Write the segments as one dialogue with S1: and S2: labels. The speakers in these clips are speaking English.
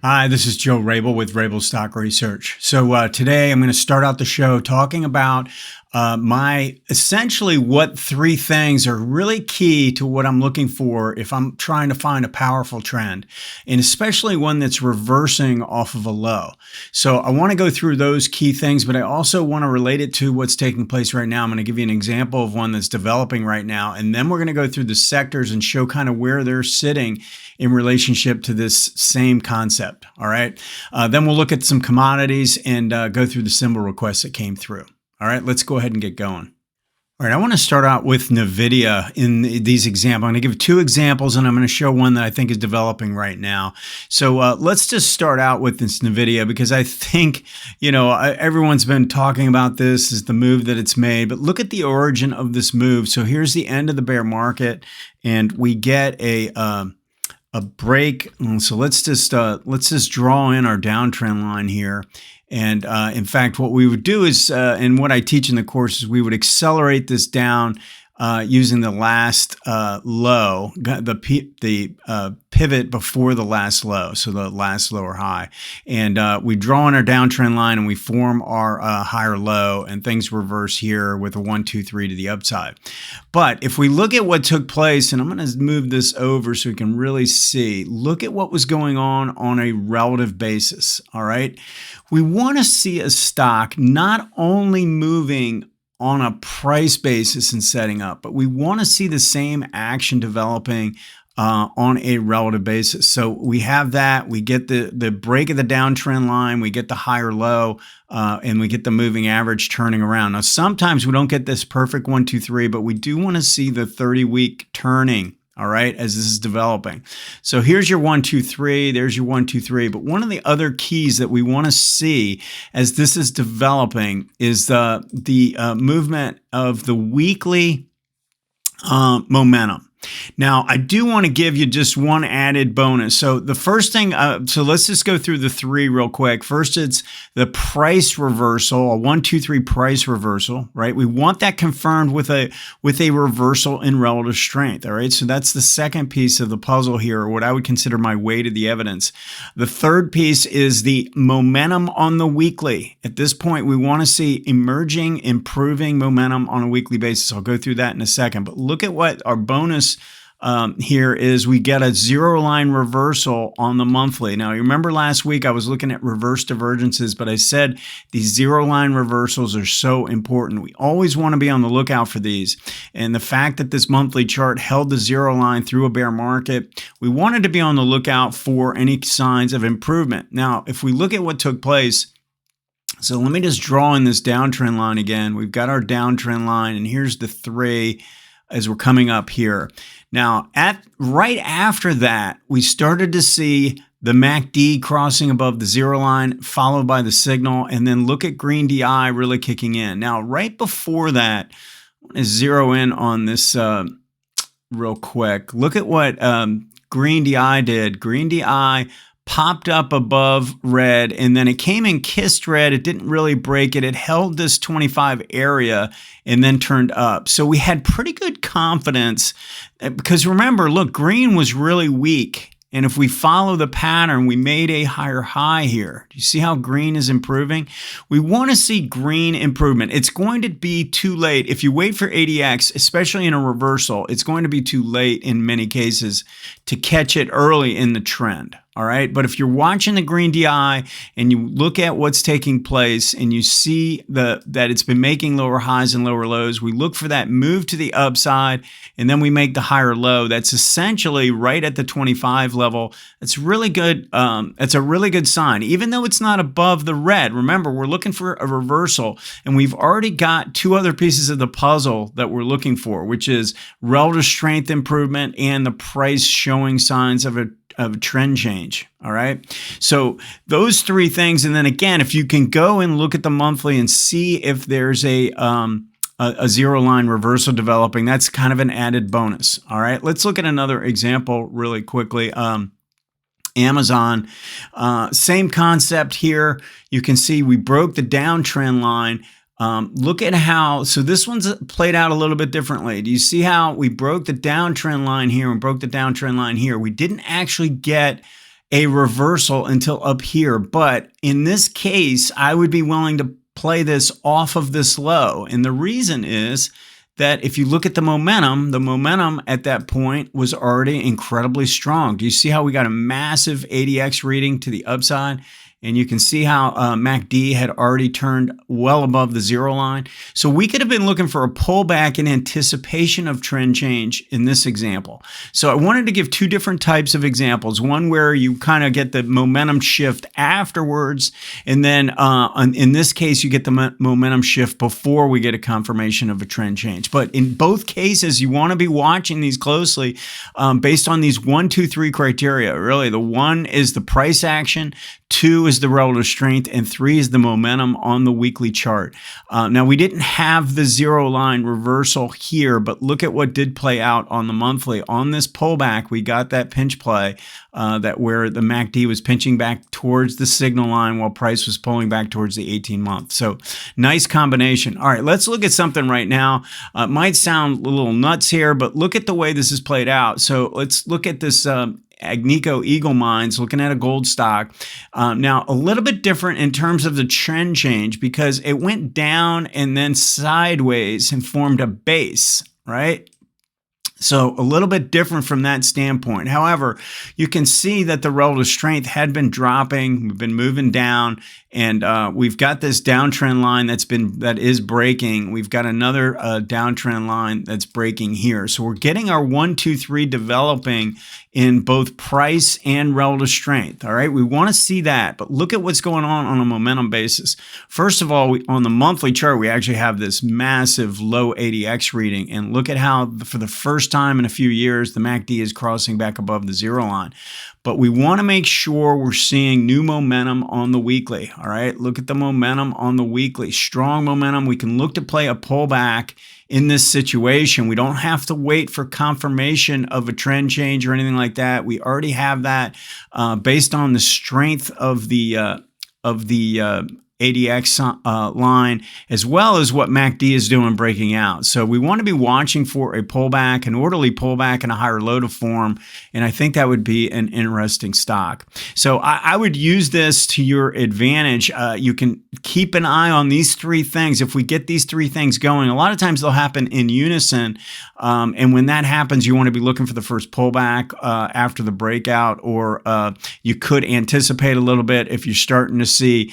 S1: Hi, this is Joe Rabel with Rabel Stock Research. So today I'm going to start out the show talking about essentially what three things are really key to what I'm looking for if I'm trying to find a powerful trend, and especially one that's reversing off of a low. So I want to go through those key things, but I also want to relate it to what's taking place right now. I'm going to give you an example of one that's developing right now, and then we're going to go through the sectors and show kind of where they're sitting in relationship to this same concept. All right. Then we'll look at some commodities and go through the symbol requests that came through. All right, let's go ahead and get going. All right, I want to start out with Nvidia in these examples. I'm going to give two examples, and I'm going to show one that I think is developing right now. So let's just start out with this Nvidia, because I think, everyone's been talking about this as the move that it's made. But look at the origin of this move. So here's the end of the bear market, and we get a break. So let's just draw in our downtrend line here. And in fact, what we would do is, and what I teach in the course is we would accelerate this down using the last low, the pivot before the last low, so the last lower high. And we draw in our downtrend line and we form our higher low, and things reverse here with a 1, 2, 3 to the upside. But if we look at what took place, and I'm going to move this over so we can really see, look at what was going on a relative basis. All right. We want to see a stock not only moving on a price basis and setting up, but we want to see the same action developing on a relative basis. So we have that, we get the break of the downtrend line, we get the higher low, and we get the moving average turning around. Now, sometimes we don't get this perfect 1, 2, 3, but we do want to see the 30-week turning. All right, as this is developing. So here's your 1, 2, 3. There's your 1, 2, 3. But one of the other keys that we want to see as this is developing is the movement of the weekly momentum. Now, I do want to give you just one added bonus. So the first thing, so let's just go through the three real quick. First, it's the price reversal, a 1, 2, 3 price reversal, right? We want that confirmed with a reversal in relative strength, all right? So that's the second piece of the puzzle here, or what I would consider my weight of the evidence. The third piece is the momentum on the weekly. At this point, we want to see emerging, improving momentum on a weekly basis. I'll go through that in a second, but look at what our bonus here is. We get a zero line reversal on the monthly. Now, you remember last week I was looking at reverse divergences, but I said these zero line reversals are so important. We always want to be on the lookout for these. And the fact that this monthly chart held the zero line through a bear market, we wanted to be on the lookout for any signs of improvement. Now, if we look at what took place, so let me just draw in this downtrend line again. We've got our downtrend line, and here's the 3 as we're coming up here. Now, right after that, we started to see the MACD crossing above the zero line, followed by the signal, and then look at green DI really kicking in. Now, right before that, I want to zero in on this real quick. Look at what green DI did. Green DI popped up above red, and then it came and kissed red. It didn't really break it. It held this 25 area and then turned up. So we had pretty good confidence because remember, look, green was really weak. And if we follow the pattern, we made a higher high here. Do you see how green is improving? We want to see green improvement. It's going to be too late. If you wait for ADX, especially in a reversal, it's going to be too late in many cases to catch it early in the trend. All right. But if you're watching the green DI and you look at what's taking place and you see that it's been making lower highs and lower lows, we look for that move to the upside and then we make the higher low. That's essentially right at the 25 level. It's really good. It's a really good sign, even though it's not above the red. Remember, we're looking for a reversal, and we've already got two other pieces of the puzzle that we're looking for, which is relative strength improvement and the price showing signs of a trend change. All right. So those three things. And then again, if you can go and look at the monthly and see if there's a zero line reversal developing, that's kind of an added bonus. All right. Let's look at another example really quickly. Amazon, same concept here. You can see we broke the downtrend line. Look at how, so this one's played out a little bit differently. Do you see how we broke the downtrend line here and broke the downtrend line here? We didn't actually get a reversal until up here. But in this case, I would be willing to play this off of this low. And the reason is that if you look at the momentum at that point was already incredibly strong. Do you see how we got a massive ADX reading to the upside? And you can see how MACD had already turned well above the zero line. So we could have been looking for a pullback in anticipation of trend change in this example. So I wanted to give two different types of examples. One where you kind of get the momentum shift afterwards. And then in this case, you get the momentum shift before we get a confirmation of a trend change. But in both cases, you want to be watching these closely based on these 1, 2, 3 criteria. Really, the 1 is the price action. 2 is the relative strength, and 3 is the momentum on the weekly chart. Now, we didn't have the zero line reversal here, but look at what did play out on the monthly. On this pullback, we got that pinch play that where the MACD was pinching back towards the signal line while price was pulling back towards the 18-month. So nice combination. All right, let's look at something right now. It might sound a little nuts here, but look at the way this is played out. So let's look at this Agnico Eagle Mines, looking at a gold stock. Now, a little bit different in terms of the trend change because it went down and then sideways and formed a base, right? So a little bit different from that standpoint. However, you can see that the relative strength had been dropping. We've been moving down, and we've got this downtrend line that is breaking. We've got another downtrend line that's breaking here. So we're getting our 1, 2, 3 developing in both price and relative strength. All right, we want to see that, but look at what's going on a momentum basis. First of all, on the monthly chart, we actually have this massive low ADX reading, and look at how for the first time in a few years, the MACD is crossing back above the zero line. But we want to make sure we're seeing new momentum on the weekly. All right, look at the momentum on the weekly. Strong momentum. We can look to play a pullback in this situation. We don't have to wait for confirmation of a trend change or anything like that. We already have that based on the strength of the ADX line, as well as what MACD is doing breaking out. So we want to be watching for a pullback, an orderly pullback in a higher low to form, and I think that would be an interesting stock. So I would use this to your advantage. You can keep an eye on these three things. If we get these three things going, a lot of times they'll happen in unison, and when that happens, you want to be looking for the first pullback after the breakout, or you could anticipate a little bit if you're starting to see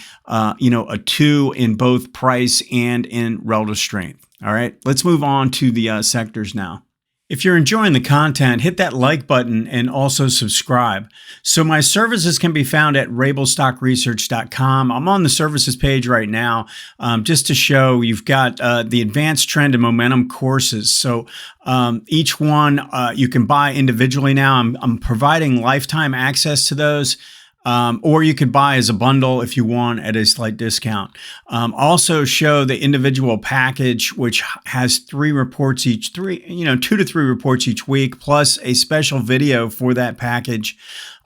S1: a 2 in both price and in relative strength. All right, let's move on to the sectors now. If you're enjoying the content, hit that like button and also subscribe. So my services can be found at rabelstockresearch.com. I'm on the services page right now just to show you've got the advanced trend and momentum courses. So each one you can buy individually now. I'm providing lifetime access to those. Or you could buy as a bundle if you want at a slight discount. Also show the individual package, which has 3 reports each, 2 to 3 reports each week, plus a special video for that package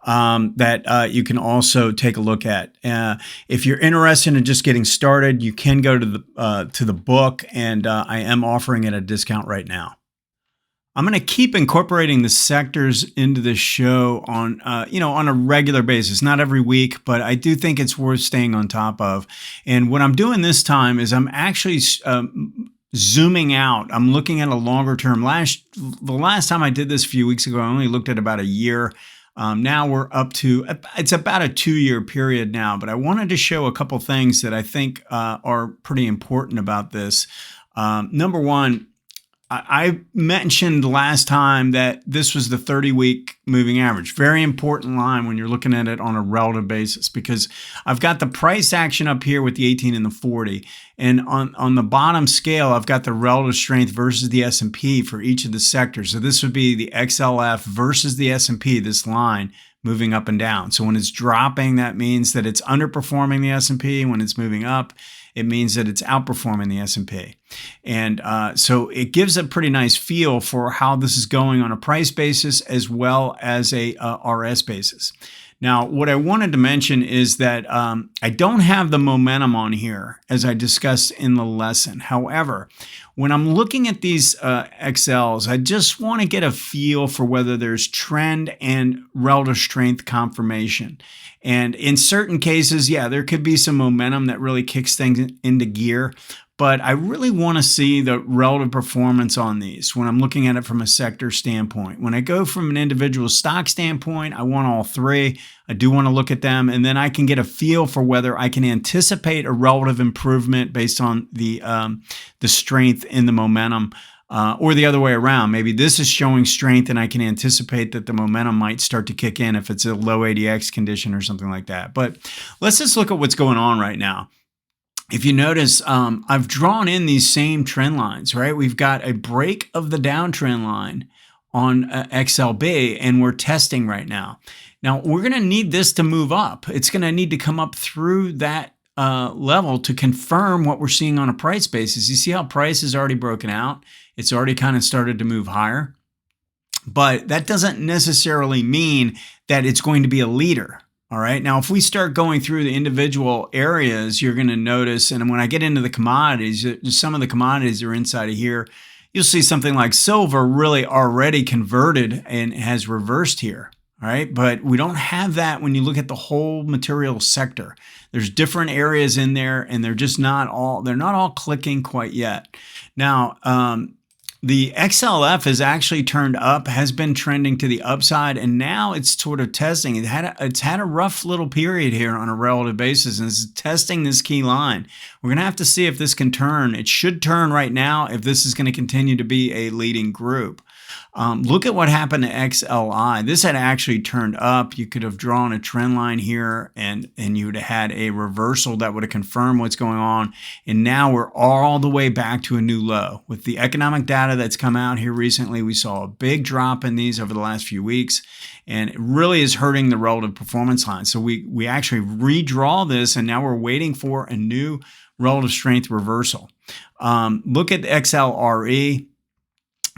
S1: that you can also take a look at. If you're interested in just getting started, you can go to the book, and I am offering it at a discount right now. I'm going to keep incorporating the sectors into the show on a regular basis, not every week, but I do think it's worth staying on top of. And what I'm doing this time is I'm actually zooming out. I'm looking at a longer term. The last time I did this a few weeks ago, I only looked at about a year. Now we're up to, it's about a 2-year period now, but I wanted to show a couple things that I think are pretty important about this. Number one, I mentioned last time that this was the 30-week moving average. Very important line when you're looking at it on a relative basis, because I've got the price action up here with the 18 and the 40. And on the bottom scale, I've got the relative strength versus the S&P for each of the sectors. So this would be the XLF versus the S&P, this line moving up and down. So when it's dropping, that means that it's underperforming the S&P. When it's moving up, it means that it's outperforming the S&P. And so it gives a pretty nice feel for how this is going on a price basis as well as a RS basis. Now, what I wanted to mention is that I don't have the momentum on here as I discussed in the lesson. However, when I'm looking at these XLs, I just want to get a feel for whether there's trend and relative strength confirmation. And in certain cases, yeah, there could be some momentum that really kicks things into gear. But I really want to see the relative performance on these when I'm looking at it from a sector standpoint. When I go from an individual stock standpoint, I want all three. I do want to look at them, and then I can get a feel for whether I can anticipate a relative improvement based on the strength in the momentum, or the other way around. Maybe this is showing strength, and I can anticipate that the momentum might start to kick in if it's a low ADX condition or something like that. But let's just look at what's going on right now. If you notice, I've drawn in these same trend lines, right? We've got a break of the downtrend line on XLB, and we're testing right now. Now, we're going to need this to move up. It's going to need to come up through that level to confirm what we're seeing on a price basis. You see how price is already broken out? It's already kind of started to move higher. But that doesn't necessarily mean that it's going to be a leader. All right. Now, if we start going through the individual areas, you're going to notice, and when I get into the commodities, some of the commodities are inside of here. You'll see something like silver really already converted and has reversed here. All right. But we don't have that when you look at the whole material sector. There's different areas in there, and they're not all clicking quite yet. Now, the XLF has actually turned up, has been trending to the upside, and now it's sort of testing. It's had a rough little period here on a relative basis, and it's testing this key line. We're going to have to see if this can turn. It should turn right now if this is going to continue to be a leading group. Look at what happened to XLI. This had actually turned up. You could have drawn a trend line here, and you would have had a reversal that would have confirmed what's going on. And now we're all the way back to a new low. With the economic data that's come out here recently, we saw a big drop in these over the last few weeks, and it really is hurting the relative performance line. So we actually redraw this, and now we're waiting for a new relative strength reversal. Look at XLRE.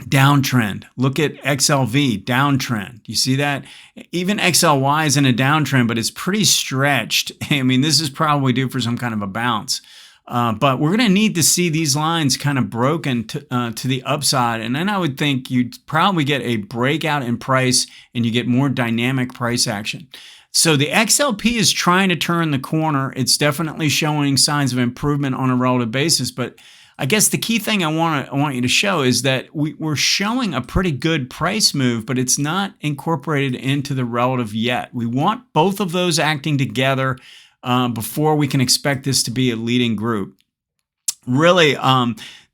S1: Downtrend. Look at XLV, downtrend. You see that? Even XLY is in a downtrend, but it's pretty stretched. I mean, this is probably due for some kind of a bounce. But we're going to need to see these lines kind of broken to the upside. And then I would think you'd probably get a breakout in price, and you get more dynamic price action. So the XLP is trying to turn the corner. It's definitely showing signs of improvement on a relative basis, but I guess the key thing I want you to show is that we're showing a pretty good price move, but it's not incorporated into the relative yet. We want both of those acting together before we can expect this to be a leading group. Really,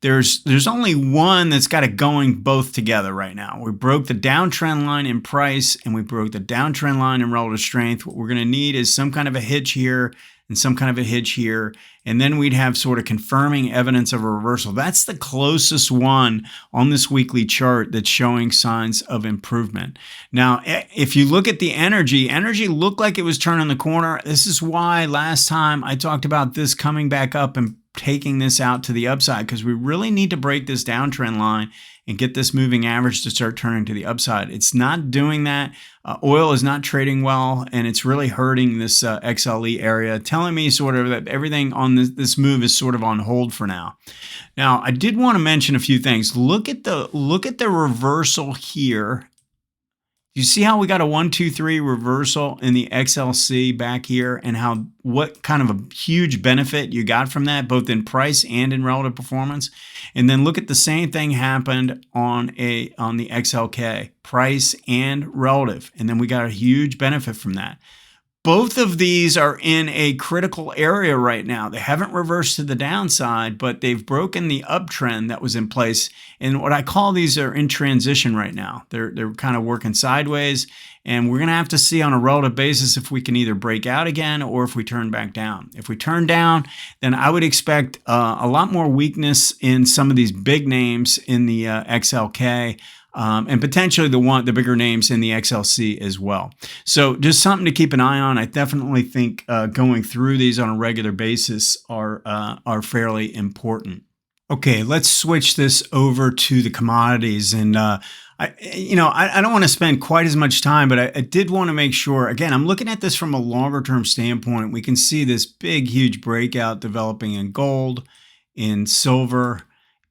S1: there's only one that's got it going both together right now. We broke the downtrend line in price, and we broke the downtrend line in relative strength. What we're going to need is some kind of a hitch here and some kind of a hitch here, and then we'd have sort of confirming evidence of a reversal. That's the closest one on this weekly chart that's showing signs of improvement. Now, if you look at the energy looked like it was turning the corner. This is why last time I talked about this coming back up and taking this out to the upside, because we really need to break this downtrend line and get this moving average to start turning to the upside. It's not doing that. Oil is not trading well, and it's really hurting this XLE area, telling me sort of that everything on this move is sort of on hold for now. Now, I did want to mention a few things. Look at the reversal here. You see how we got a 1, 2, 3 reversal in the XLC back here, and what kind of a huge benefit you got from that, both in price and in relative performance. And then look at the same thing happened on the XLK, price and relative, and then we got a huge benefit from that. Both of these are in a critical area right now. They haven't reversed to the downside, but they've broken the uptrend that was in place. And what I call these are in transition right now. They're kind of working sideways, and we're going to have to see on a relative basis if we can either break out again or if we turn back down. If we turn down, then I would expect a lot more weakness in some of these big names in the XLK. And potentially the bigger names in the XLC as well. So just something to keep an eye on. I definitely think going through these on a regular basis are fairly important. Okay, let's switch this over to the commodities. And I don't want to spend quite as much time, but I did want to make sure. Again, I'm looking at this from a longer term standpoint. We can see this big, huge breakout developing in gold, in silver,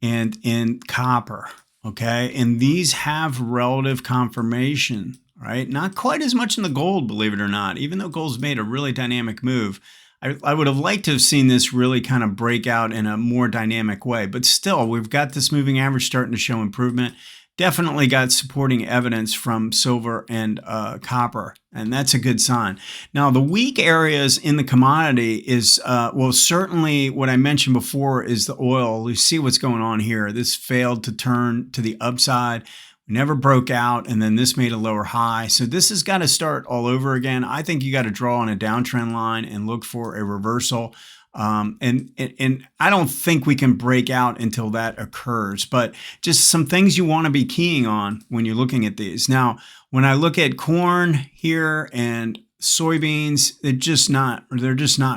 S1: and in copper. Okay, and these have relative confirmation, right? Not quite as much in the gold, believe it or not, even though gold's made a really dynamic move. I would have liked to have seen this really kind of break out in a more dynamic way, but still, we've got this moving average starting to show improvement. Definitely got supporting evidence from silver and copper, and that's a good sign. Now, the weak areas in the commodity is, well, certainly what I mentioned before is the oil. You see what's going on here. This failed to turn to the upside. Never broke out, and then this made a lower high. So this has got to start all over again. I think you got to draw on a downtrend line and look for a reversal. And I don't think we can break out until that occurs, but just some things you want to be keying on when you're looking at these. Now, when I look at corn here and soybeans, they're just not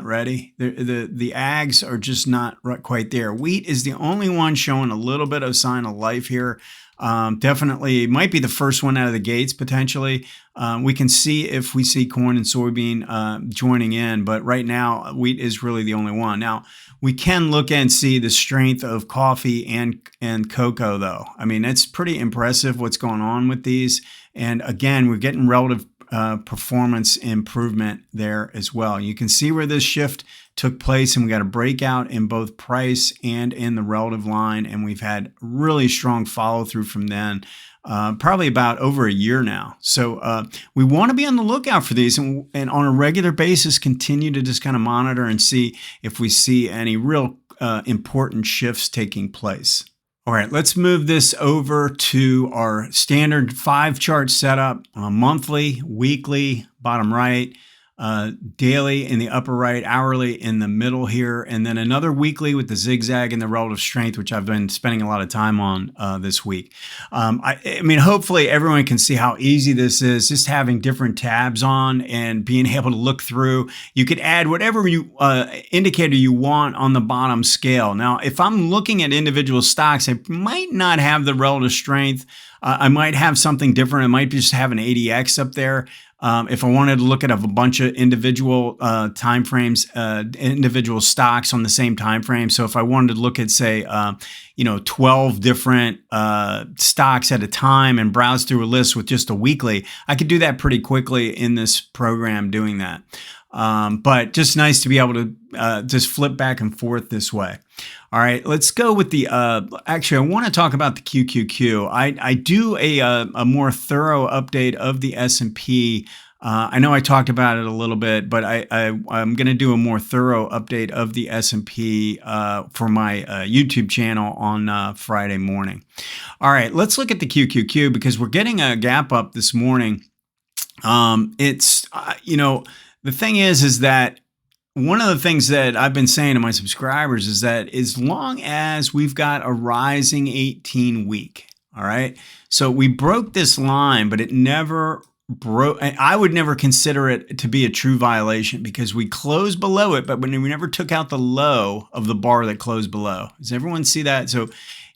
S1: ready. The ags are just not quite there. Wheat is the only one showing a little bit of sign of life here. Definitely might be the first one out of the gates potentially. We can see if we see corn and soybean joining in, but right now wheat is really the only one. Now we can look and see the strength of coffee and cocoa though. I mean, it's pretty impressive what's going on with these. And again, we're getting relative performance improvement there as well. You can see where this shift took place, and we got a breakout in both price and in the relative line, and we've had really strong follow through from then, probably about over a year now. So we want to be on the lookout for these, and on a regular basis continue to just kind of monitor and see if we see any real important shifts taking place. All right, let's move this over to our standard 5-chart setup, monthly, weekly, bottom right, daily in the upper right, hourly in the middle here, and then another weekly with the zigzag and the relative strength, which I've been spending a lot of time on this week. I mean, hopefully everyone can see how easy this is, just having different tabs on and being able to look through. You could add whatever indicator you want on the bottom scale. Now, if I'm looking at individual stocks, I might not have the relative strength. I might have something different. I might just have an ADX up there. If I wanted to look at a bunch of individual time frames, individual stocks on the same time frame. So if I wanted to look at, say, 12 different stocks at a time and browse through a list with just a weekly, I could do that pretty quickly in this program doing that. But just nice to be able to just flip back and forth this way. All right, let's go with the, actually, I want to talk about the QQQ. I do a more thorough update of the S&P. I know I talked about it a little bit, but I'm going to do a more thorough update of the S&P for my YouTube channel on Friday morning. All right, let's look at the QQQ because we're getting a gap up this morning. It's, the thing is that one of the things that I've been saying to my subscribers is that as long as we've got a rising 18 week, all right, so we broke this line, but it never broke. I would never consider it to be a true violation because we closed below it, but when we never took out the low of the bar that closed below. Does everyone see that? So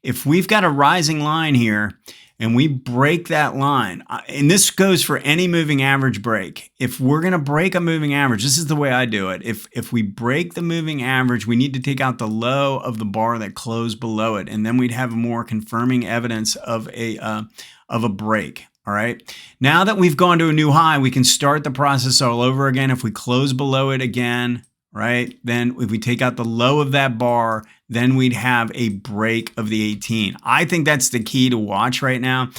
S1: if we've got a rising line here, and we break that line, and this goes for any moving average break. If we're going to break a moving average, this is the way I do it. If we break the moving average, we need to take out the low of the bar that closed below it, and then we'd have more confirming evidence of a break. All right. Now that we've gone to a new high, we can start the process all over again. If we close below it again, right, then if we take out the low of that bar, then we'd have a break of the 18. I think that's the key to watch right now.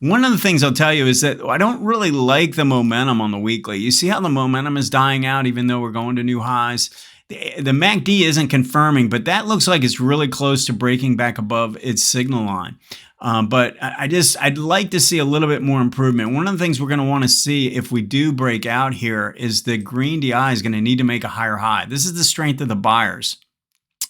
S1: One of the things I'll tell you is that I don't really like the momentum on the weekly. You see how the momentum is dying out even though we're going to new highs? The MACD isn't confirming, but that looks like it's really close to breaking back above its signal line. But I'd like to see a little bit more improvement. One of the things we're going to want to see if we do break out here is the green DI is going to need to make a higher high. This is the strength of the buyers.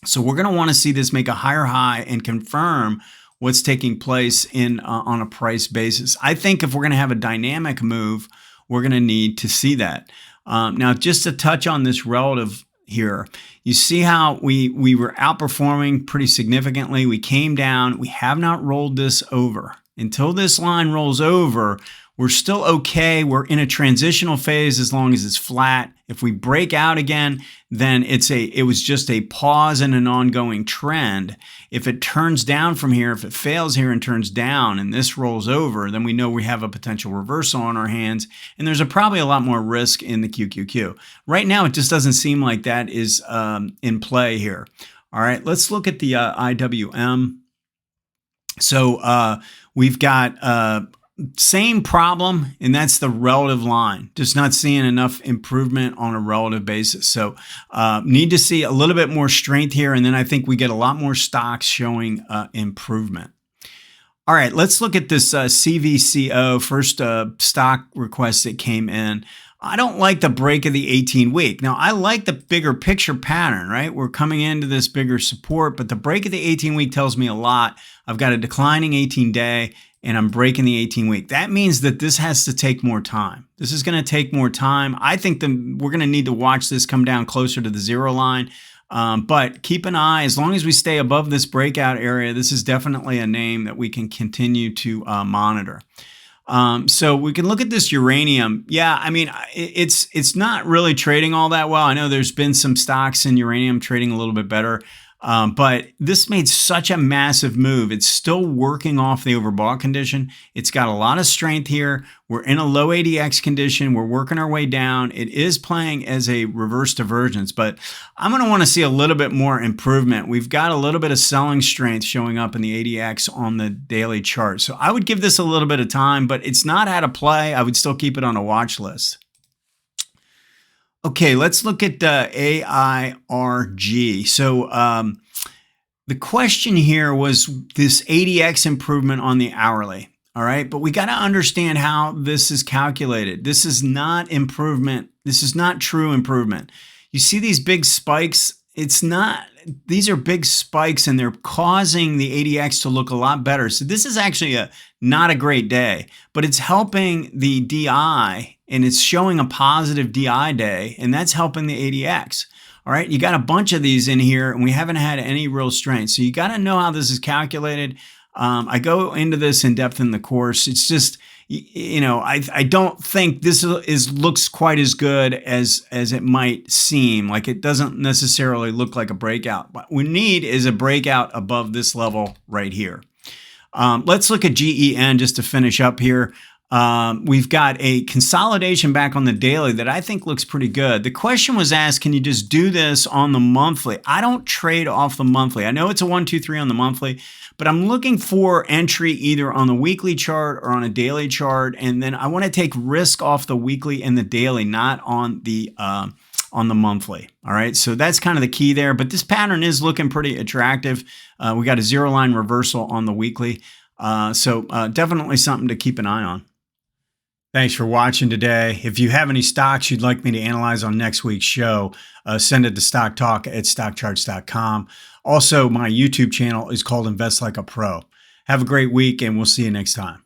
S1: So we're going to want to see this make a higher high and confirm what's taking place on a price basis. I think if we're going to have a dynamic move, we're going to need to see that. Now, just to touch on this relative here. You see how we were outperforming pretty significantly. We came down. We have not rolled this over. Until this line rolls over, we're still okay. We're in a transitional phase as long as it's flat. If we break out again, then it was just a pause in an ongoing trend. If it turns down from here, if it fails here and turns down and this rolls over, then we know we have a potential reversal on our hands, and there's probably a lot more risk in the QQQ. Right now, it just doesn't seem like that is in play here. All right, let's look at the IWM. So we've got same problem, and that's the relative line. Just not seeing enough improvement on a relative basis. So need to see a little bit more strength here, and then I think we get a lot more stocks showing improvement. All right, let's look at this CVCO, first stock request that came in. I don't like the break of the 18-week. Now, I like the bigger picture pattern, right? We're coming into this bigger support, but the break of the 18-week tells me a lot. I've got a declining 18-day, and I'm breaking the 18-week. That means that this has to take more time. This is going to take more time. I think we're going to need to watch this come down closer to the zero line. But keep an eye, as long as we stay above this breakout area, this is definitely a name that we can continue to monitor. So we can look at this uranium. Yeah, I mean, it's not really trading all that well. I know there's been some stocks in uranium trading a little bit better. But this made such a massive move. It's still working off the overbought condition. It's got a lot of strength here. We're in a low ADX condition. We're working our way down. It is playing as a reverse divergence, but I'm going to want to see a little bit more improvement. We've got a little bit of selling strength showing up in the ADX on the daily chart. So I would give this a little bit of time, but it's not out of play. I would still keep it on a watch list. Okay, let's look at AIRG. So the question here was this ADX improvement on the hourly. All right, but we got to understand how this is calculated. This is not improvement. This is not true improvement. You see these big spikes? These are big spikes, and they're causing the ADX to look a lot better. So this is actually not a great day, but it's helping the DI, and it's showing a positive DI day, and that's helping the ADX. All right, you got a bunch of these in here, and we haven't had any real strength. So you got to know how this is calculated. I go into this in depth in the course. It's just, you know, I don't think this looks quite as good as it might seem. Like, it doesn't necessarily look like a breakout. What we need is a breakout above this level right here. Let's look at GEN just to finish up here. We've got a consolidation back on the daily that I think looks pretty good. The question was asked, can you just do this on the monthly? I don't trade off the monthly. I know it's a 1, 2, 3 on the monthly, but I'm looking for entry either on the weekly chart or on a daily chart. And then I want to take risk off the weekly and the daily, not on the monthly. All right. So that's kind of the key there, but this pattern is looking pretty attractive. We got a zero line reversal on the weekly. So definitely something to keep an eye on. Thanks for watching today. If you have any stocks you'd like me to analyze on next week's show, send it to stocktalk@stockcharts.com. Also, my YouTube channel is called Invest Like a Pro. Have a great week, and we'll see you next time.